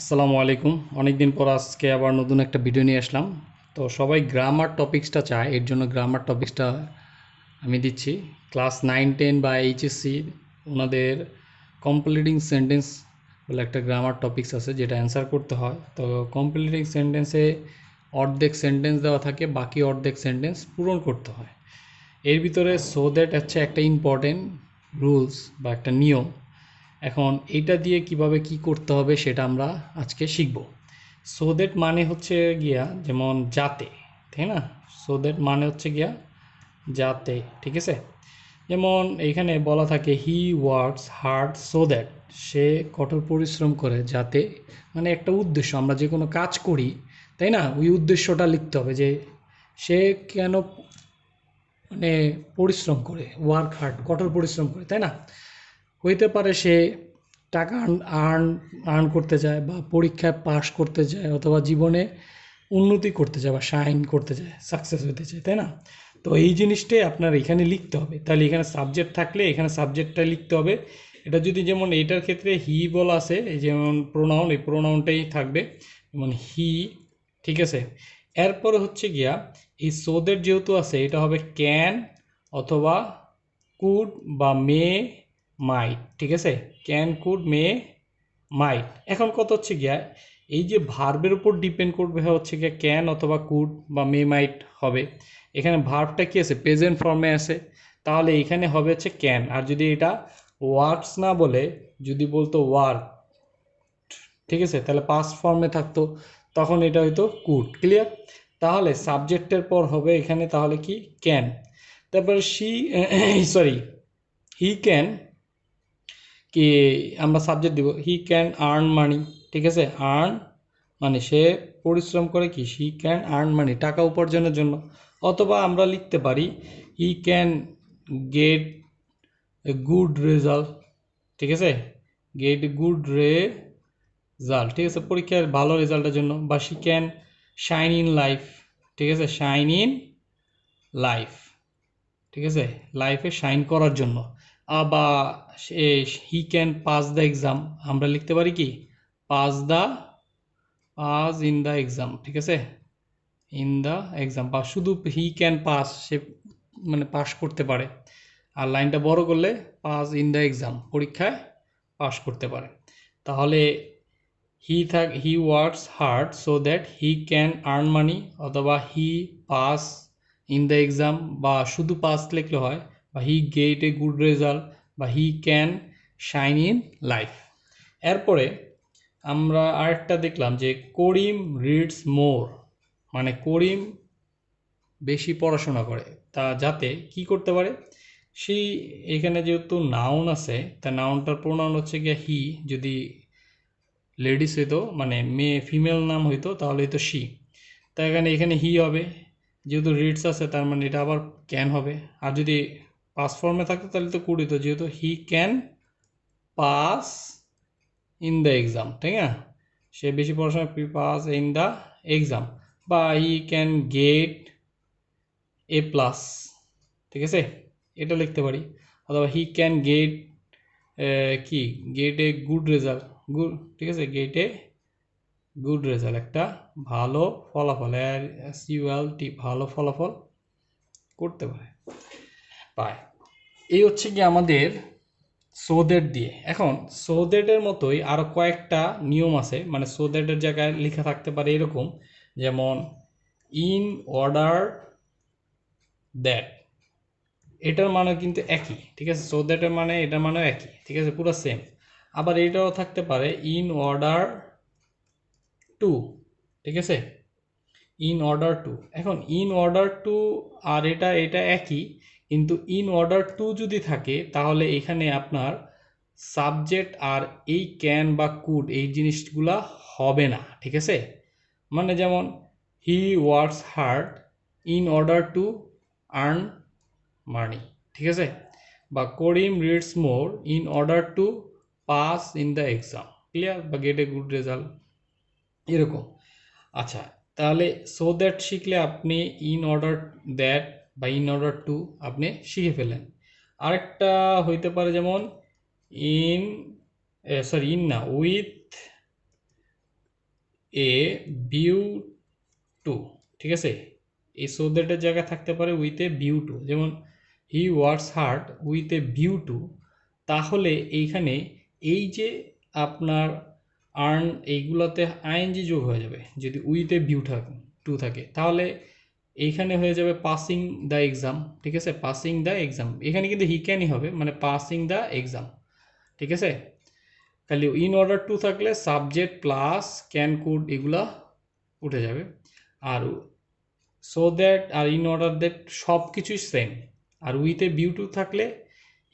আসসালামু আলাইকুম। অনেক দিন পর আজকে আবার নতুন একটা ভিডিও নিয়ে আসলাম। তো সবাই গ্রামার টপিক্সটা চায়, এর জন্য গ্রামার টপিক্সটা আমি দিচ্ছি। ক্লাস 9-10 বা এইচএসসি ওনাদের কমপ্লিটিং সেন্টেন্স বলে একটা গ্রামার টপিক্স আছে, যেটা অ্যান্সার করতে হয়। তো কমপ্লিটিং সেন্টেন্সে অর্ধেক সেন্টেন্স দেওয়া থাকে, বাকি অর্ধেক সেন্টেন্স পূরণ করতে হয়। এর ভিতরে সো দ্যাট হচ্ছে একটা ইম্পর্টেন্ট রুলস বা একটা নিয়ম। এখন এইটা দিয়ে কিভাবে কি করতে হবে সেটা আমরা আজকে শিখব। সো দ্যাট মানে হচ্ছে গিয়া যেমন যাতে, তাই না? সো দ্যাট মানে হচ্ছে গিয়া যাতে, ঠিক আছে? যেমন এইখানে বলা থাকে he works hard so that, সে কঠোর পরিশ্রম করে যাতে, মানে একটা উদ্দেশ্য, আমরা যে কোনো কাজ করি, তাই না? ওই উদ্দেশ্যটা লিখতে হবে যে সে কেন মানে পরিশ্রম করে, ওয়ার্ক হার্ড, কঠোর পরিশ্রম করে, তাই না? হইতে পারে সে টাকা আর্ন আর্ন করতে চায়, বা পরীক্ষায় পাশ করতে চায়, অথবা জীবনে উন্নতি করতে চায়, বা শাইন করতে চায়, সাকসেস হতে চায়, তাই না? তো এই জিনিসটাই আপনার এখানে লিখতে হবে। তাহলে এখানে সাবজেক্ট থাকলে এখানে সাবজেক্টটা লিখতে হবে। এটা যদি যেমন এইটার ক্ষেত্রে হি বলা আছে, এই যেমন প্রোনাউন, এই প্রোনাউনটাই থাকবে, যেমন হি, ঠিক আছে? এরপরে হচ্ছে গিয়া এই সোদের যেহেতু আছে, এটা হবে ক্যান অথবা কুড বা মে মাইট, ঠিক আছে? ক্যান, কুড, মে, মাইট। এখন কত হচ্ছে গিয়া এই যে ভার্বের উপর ডিপেন্ড করবে, হচ্ছে গিয়া ক্যান অথবা কুড বা মে মাইট হবে। এখানে ভার্বটা কি আছে? প্রেজেন্ট ফর্মে আছে, তাহলে এখানে হবে হচ্ছে ক্যান। আর যদি এটা ওয়ার্কস না বলে যদি বলতো ওয়ার্ক, ঠিক আছে, তাহলে পাস্ট ফর্মে থাকতো, তখন এটা হয়তো কুড। ক্লিয়ার? তাহলে সাবজেক্টের পর হবে এখানে তাহলে কি? ক্যান। তারপরে সি সরি হি ক্যান, কি আমরা সাবজেক্ট দিব হি ক্যান আর্ন মানি, ঠিক আছে? আর্ন মানে সে পরিশ্রম করে, কি হি ক্যান আর্ন মানি, টাকা উপার্জনের জন্য। অথবা আমরা লিখতে পারি হি can get a good result, ঠিক আছে? গেট গুড রেজাল্ট, ঠিক আছে, পরীক্ষার ভালো রেজাল্টের জন্য। বা she can shine in life, ঠিক আছে, শাইন ইন লাইফ, ঠিক আছে, লাইফে শাইন করার জন্য। বা he can pass the exam, আমরা লিখতে পারি কি পাস ইন দ্য এক্সাম, ঠিক আছে, ইন দ্য এক্সাম। বা শুধু হি ক্যান পাস, সে মানে পাস করতে পারে। আর লাইনটা বড় করলে পাস ইন দ্য এক্সাম, পরীক্ষায় পাস করতে পারে। তাহলে he works hard so that he can earn money, অথবা he pass in the exam, বা শুধু পাস লিখলে হয়, বা he get a good result, বা he can shine in life. এরপরে আমরা আরেকটা দেখলাম যে করিম রিডস মোর, মানে করিম বেশি পড়াশোনা করে, তা যাতে কি করতে পারে সেই। এখানে যেহেতু নাউন আছে, তা নাউনটার প্রোনাউন হচ্ছে গিয়ে হি। যদি লেডিস হইতো, মানে মেয়ে ফিমেল নাম হইতো, তাহলে হইতো শি। তাই এখানে হি হবে, যেহেতু রিডস আছে তার মানে এটা আবার ক্যান হবে। আর যদি পাস ফর্মে থাকতো তাহলে তো কুড হইতো, যেহেতু he can pass in the exam, ঠিক না? সে বেশি পড়াশোনা পাস ইন দ্য এক্সাম। বা he can get A plus, ঠিক আছে, এটা লিখতে পারি। অথবা হি ক্যান গেট কি get a good result, good, ঠিক আছে, গেট এ গুড রেজাল্ট, একটা ভালো ফলাফল, SULT, ভালো ফলাফল করতে পারে, পায়। এই হচ্ছে কি আমাদের সোদের দিয়ে। এখন সোদেটের মতোই আরো কয়েকটা নিয়ম আছে, মানে সোদেটের জায়গায় লেখা থাকতে পারে এরকম, যেমন ইন অর্ডার দ্যাট, এটার মানে কিন্তু একই, ঠিক আছে? সো দ্যাটের মানে এটার মানেও একই, ঠিক আছে, পুরো সেম। আবার এটাও থাকতে পারে ইন অর্ডার টু, ঠিক আছে, ইন অর্ডার টু। এখন ইন অর্ডার টু আর এটা এটা একই, কিন্তু ইন অর্ডার টু যদি থাকে তাহলে এখানে আপনার সাবজেক্ট আর এই ক্যান বা কুড এই জিনিসগুলা হবে না, ঠিক আছে? মানে যেমন he works hard in order to earn money, ঠিক আছে? বা Karim reads more in order to pass in the exam, clear, বা গেট এ গুড রেজাল্ট, এরকম। আচ্ছা, তাহলে সো দ্যাট শিখলে আপনি ইন অর্ডার দ্যাট বা ইন অর্ডার টু আপনি শিখে ফেলেন। আরেকটা হইতে পারে যেমন ইন, সরি ইন না, উইথ এ ভিউ টু, ঠিক আছে? এই সো দ্যাটের জায়গায় থাকতে পারে উইথ এ ভিউ টু, যেমন he works hard with a view two. তাহলে এইখানে এই যে আপনার আর্ন এইগুলোতে আইএনজি যোগ হয়ে যাবে যদি উইথ এ ভিউ টু থাকে, তাহলে এইখানে হয়ে যাবে পাসিং দ্য এক্সাম, ঠিক আছে? পাসিং দ্য এক্সাম, এখানে কিন্তু হি ক্যানই হবে, মানে পাসিং দ্য এক্সাম, ঠিক আছে? খালি ইন অর্ডার টু থাকলে সাবজেক্ট প্লাস ক্যান কুড এগুলা উঠে যাবে। আর সো দ্যাট আর ইন অর্ডার দ্যাট সব কিছুই সেম। আর উইথ এ ভিউ টু থাকলে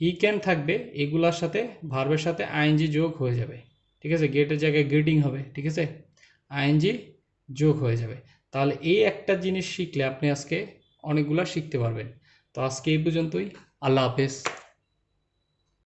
হি ক্যান থাকবে, এগুলার সাথে ভার্বের সাথে আইএনজি যোগ হয়ে যাবে, ঠিক আছে? গেটের জায়গায় গেটিং হবে, ঠিক আছে? আইএনজি যোগ হয়ে যাবে। তাহলে এই একটা জিনিস শিখলে আপনি আজকে অনেকগুলা শিখতে পারবেন। তো আজকে এই পর্যন্তই। আল্লাহ হাফেজ।